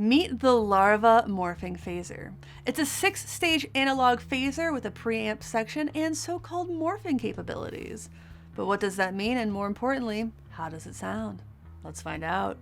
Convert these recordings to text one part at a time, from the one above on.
Meet the Larva Morphing Phaser. It's a 6-stage analog phaser with a preamp section and so-called morphing capabilities. But what does that mean, and more importantly, how does it sound? Let's find out.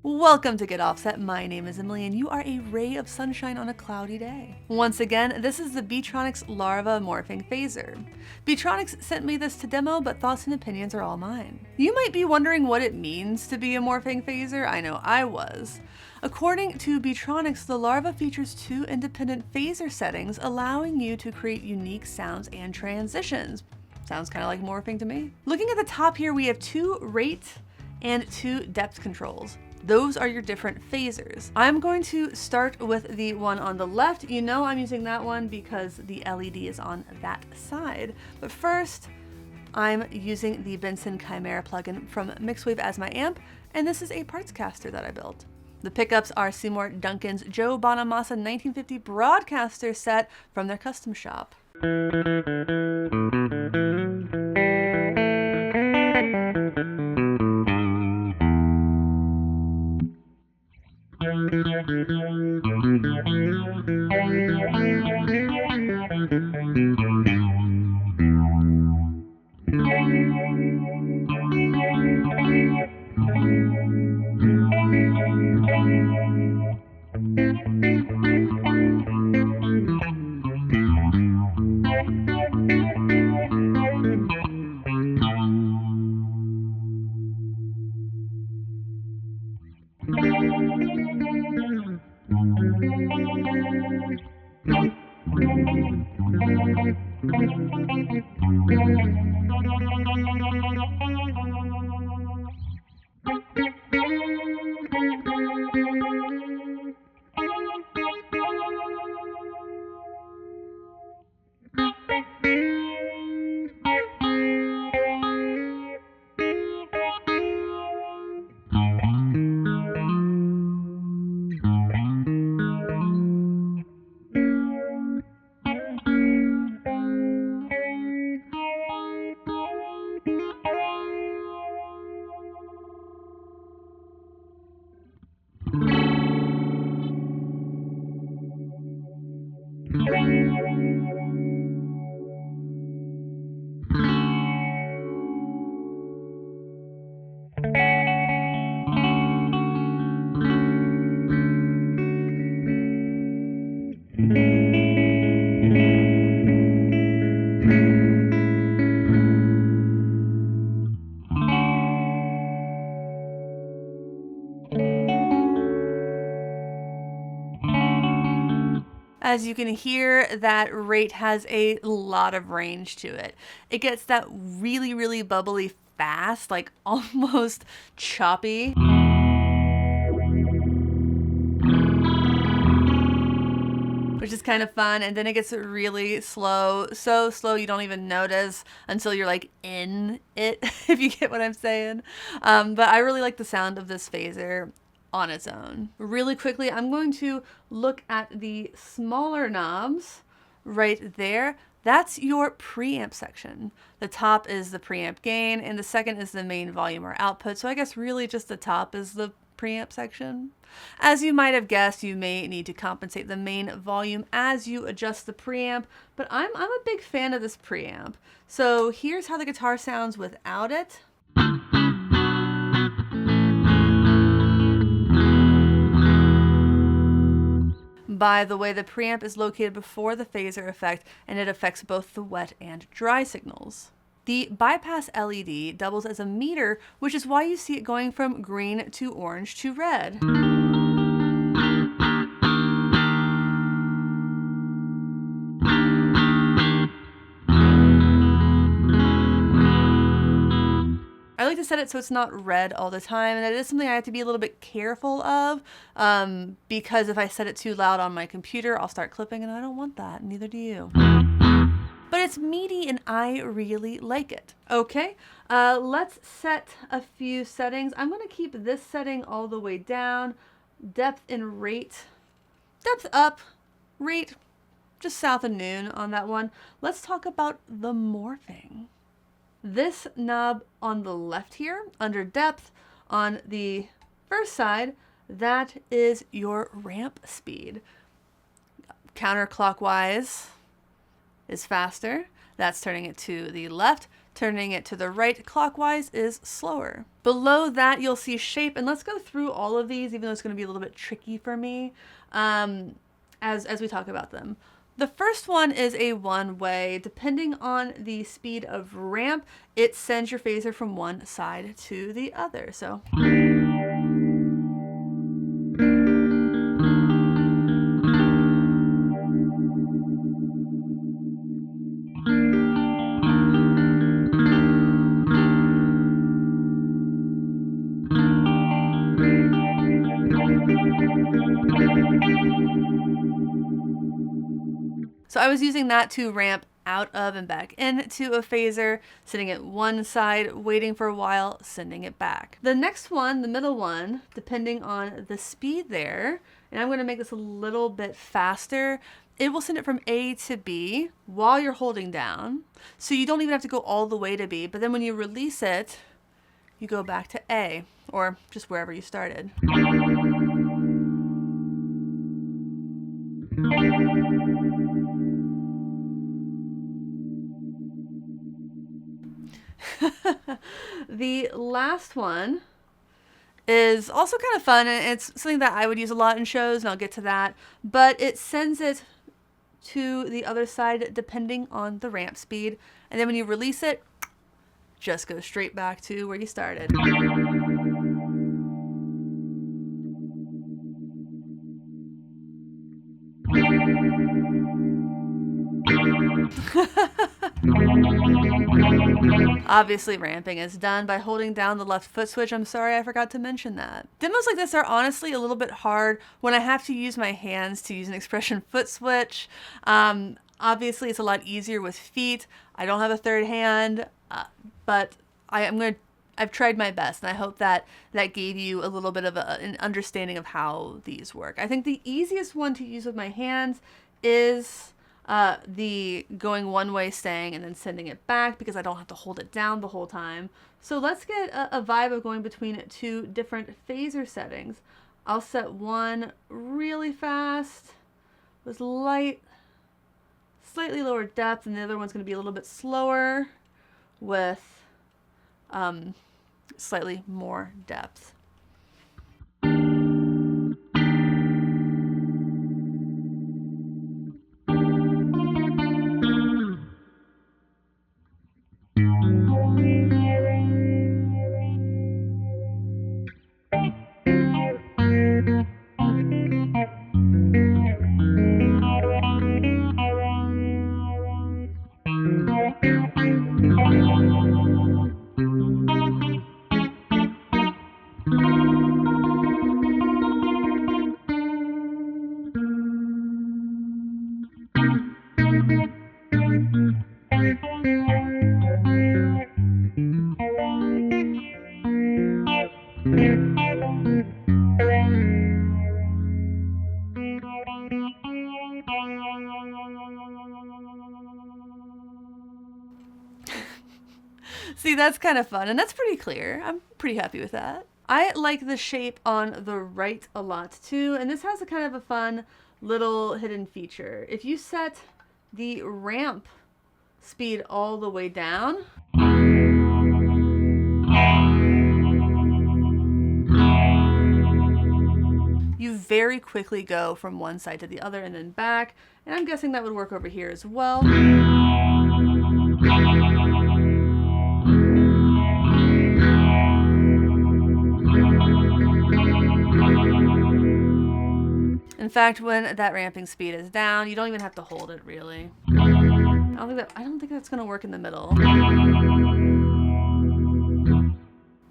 Welcome to Get Offset. My name is Emily and you are a ray of sunshine on a cloudy day. Once again, this is the Beetronics Larva Morphing Phaser. Beetronics sent me this to demo, but thoughts and opinions are all mine. You might be wondering what it means to be a morphing phaser. I know I was. According to Beetronics, the Larva features 2 independent phaser settings, allowing you to create unique sounds and transitions. Sounds kind of like morphing to me. Looking at the top here, we have 2 rate and 2 depth controls. Those are your different phasers. I'm going to start with the one on the left. You know I'm using that one because the LED is on that side. But first, I'm using the Benson Chimera plugin from Mixwave as my amp, and this is a parts caster that I built. The pickups are Seymour Duncan's Joe Bonamassa 1950 Broadcaster set from their custom shop. As you can hear, that rate has a lot of range to it. It gets that really, really bubbly fast, like almost choppy. Which is kind of fun, and then it gets really slow, so slow you don't even notice until you're like in it, if you get what I'm saying. But I really like the sound of this phaser on its own. Really quickly, I'm going to look at the smaller knobs right there. That's your preamp section. The top is the preamp gain, and the second is the main volume or output. So I guess really just the top is the preamp section. As you might have guessed, you may need to compensate the main volume as you adjust the preamp, but I'm a big fan of this preamp. So here's how the guitar sounds without it. By the way, the preamp is located before the phaser effect, and it affects both the wet and dry signals. The bypass LED doubles as a meter, which is why you see it going from green to orange to red. I like to set it so it's not red all the time, and that is something I have to be a little bit careful of, because if I set it too loud on my computer, I'll start clipping, and I don't want that, neither do you. But it's meaty, and I really like it. Okay, let's set a few settings. I'm going to keep this setting all the way down, depth and rate, depth up, rate just south of noon on that one. Let's talk about the morphing. This knob on the left here, under depth, on the first side, that is your ramp speed. Counterclockwise is faster. That's turning it to the left. Turning it to the right clockwise is slower. Below that, you'll see shape, and let's go through all of these, even though it's going to be a little bit tricky for me as we talk about them. The first one is a one-way. Depending on the speed of ramp, it sends your phaser from one side to the other. So. So I was using that to ramp out of and back into a phaser, sitting at one side, waiting for a while, sending it back. The next one, the middle one, depending on the speed there, and I'm going to make this a little bit faster, it will send it from A to B while you're holding down. So you don't even have to go all the way to B, but then when you release it, you go back to A, or just wherever you started. The last one is also kind of fun, and it's something that I would use a lot in shows, and I'll get to that, but it sends it to the other side depending on the ramp speed, and then when you release it, just go straight back to where you started. Obviously, ramping is done by holding down the left foot switch. I'm sorry, I forgot to mention that. Demos like this are honestly a little bit hard when I have to use my hands to use an expression foot switch. Obviously, it's a lot easier with feet. I don't have a third hand, but I've tried my best, and I hope that gave you a little bit of an understanding of how these work. I think the easiest one to use with my hands is the going one way, staying, and then sending it back, because I don't have to hold it down the whole time. So let's get a vibe of going between two different phaser settings. I'll set one really fast with light, slightly lower depth, and the other one's going to be a little bit slower with slightly more depth. See, that's kind of fun, and that's pretty clear. I'm pretty happy with that. I like the shape on the right a lot too, and this has a kind of a fun little hidden feature. If you set the ramp speed all the way down, you very quickly go from one side to the other and then back, and I'm guessing that would work over here as well. In fact, when that ramping speed is down, you don't even have to hold it really. I don't think that's going to work in the middle.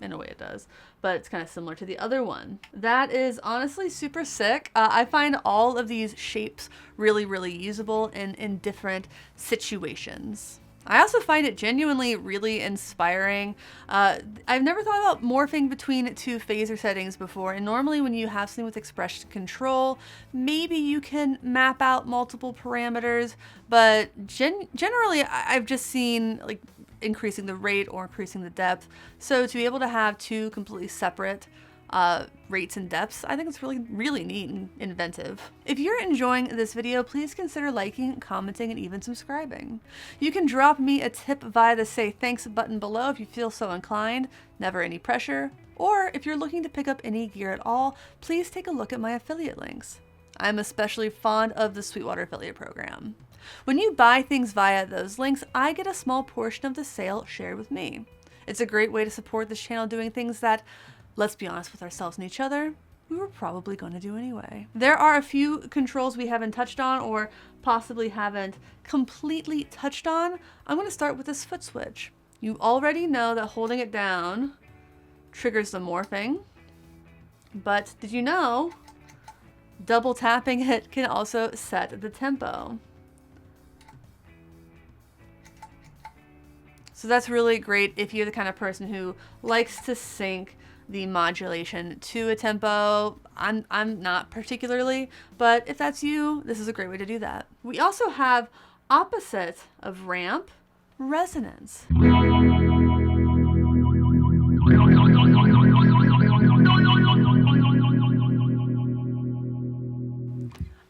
In a way it does, but it's kind of similar to the other one. That is honestly super sick. I find all of these shapes really, really usable in different situations. I also find it genuinely really inspiring. I've never thought about morphing between two phaser settings before, and normally when you have something with expression control, maybe you can map out multiple parameters, but generally I've just seen like increasing the rate or increasing the depth. So to be able to have two completely separate rates and depths. I think it's really, really neat and inventive. If you're enjoying this video, please consider liking, commenting, and even subscribing. You can drop me a tip via the Say Thanks button below if you feel so inclined, never any pressure. Or if you're looking to pick up any gear at all, please take a look at my affiliate links. I'm especially fond of the Sweetwater affiliate program. When you buy things via those links, I get a small portion of the sale shared with me. It's a great way to support this channel doing things that, let's be honest with ourselves and each other, we were probably going to do anyway. There are a few controls we haven't touched on or possibly haven't completely touched on. I'm going to start with this foot switch. You already know that holding it down triggers the morphing, but did you know double tapping it can also set the tempo? So that's really great if you're the kind of person who likes to sync the modulation to a tempo. I'm not particularly, but if that's you, this is a great way to do that. We also have, opposite of ramp, resonance.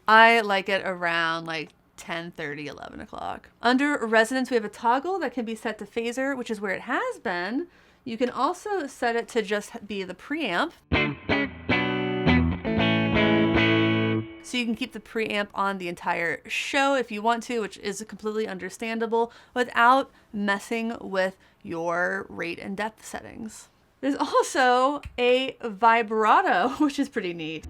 I like it around like 10:30, 11 o'clock. Under resonance, we have a toggle that can be set to phaser, which is where it has been. You can also set it to just be the preamp. So you can keep the preamp on the entire show if you want to, which is completely understandable, without messing with your rate and depth settings. There's also a vibrato, which is pretty neat.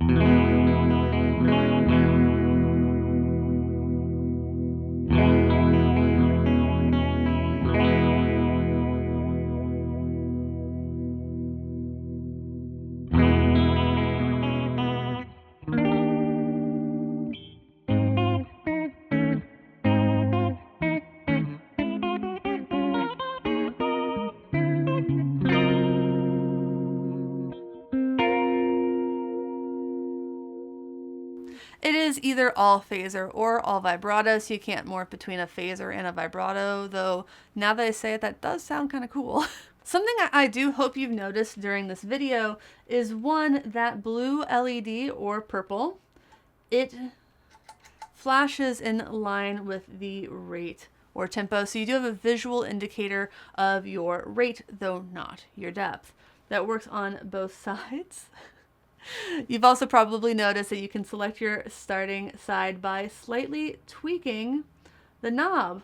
It is either all phaser or all vibrato, so you can't morph between a phaser and a vibrato, though now that I say it, that does sound kind of cool. Something I do hope you've noticed during this video is, one, that blue LED or purple, it flashes in line with the rate or tempo, so you do have a visual indicator of your rate, though not your depth. That works on both sides. You've also probably noticed that you can select your starting side by slightly tweaking the knob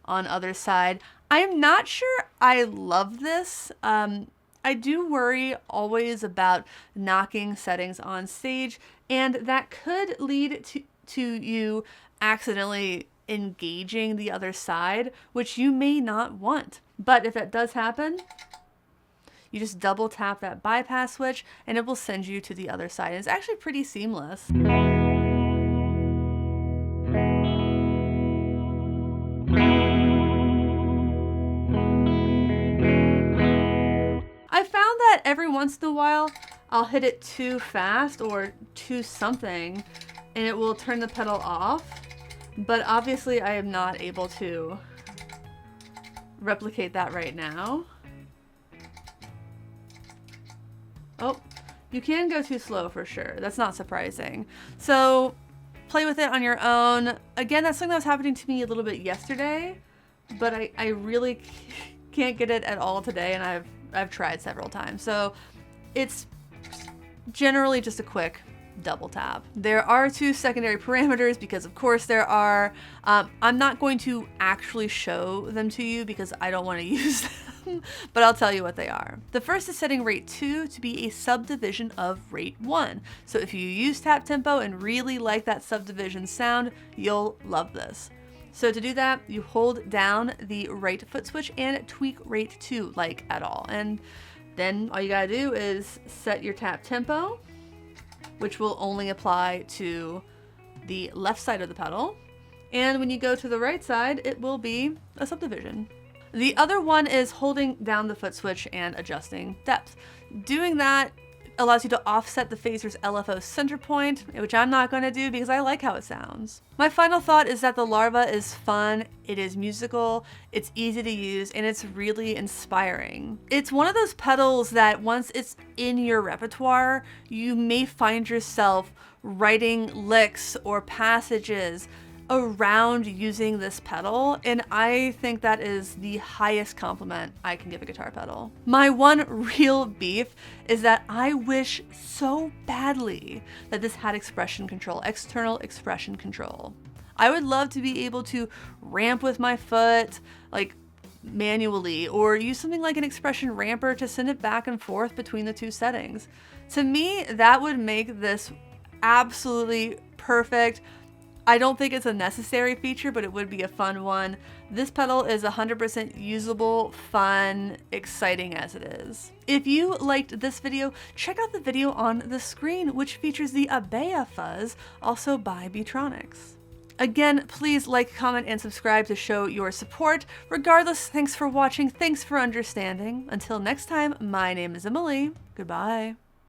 on other side. I am not sure I love this. I do worry always about knocking settings on stage, and that could lead to you accidentally engaging the other side, which you may not want. But if that does happen, you just double tap that bypass switch and it will send you to the other side. And it's actually pretty seamless. I found that every once in a while I'll hit it too fast or too something and it will turn the pedal off. But obviously I am not able to replicate that right now. Oh, you can go too slow for sure. That's not surprising. So play with it on your own. Again, that's something that was happening to me a little bit yesterday, but I really can't get it at all today, and I've tried several times. So it's generally just a quick double tap. There are two secondary parameters because of course there are. I'm not going to actually show them to you because I don't want to use them, but I'll tell you what they are. The first is setting rate 2 to be a subdivision of rate 1. So if you use tap tempo and really like that subdivision sound, you'll love this. So to do that, you hold down the right foot switch and tweak rate 2 like at all. And then all you gotta do is set your tap tempo, which will only apply to the left side of the pedal. And when you go to the right side, it will be a subdivision. The other one is holding down the foot switch and adjusting depth. Doing that allows you to offset the phaser's LFO center point, which I'm not going to do because I like how it sounds. My final thought is that the Larva is fun, it is musical, it's easy to use, and it's really inspiring. It's one of those pedals that once it's in your repertoire, you may find yourself writing licks or passages around using this pedal, and I think that is the highest compliment I can give a guitar pedal. My one real beef is that I wish so badly that this had expression control, external expression control. I would love to be able to ramp with my foot, like manually, or use something like an expression ramper to send it back and forth between the two settings. To me, that would make this absolutely perfect. I don't think it's a necessary feature, but it would be a fun one. This pedal is 100% usable, fun, exciting as it is. If you liked this video, check out the video on the screen, which features the Abea fuzz, also by Beetronics. Again, please like, comment, and subscribe to show your support. Regardless, thanks for watching, thanks for understanding. Until next time, my name is Emily. Goodbye.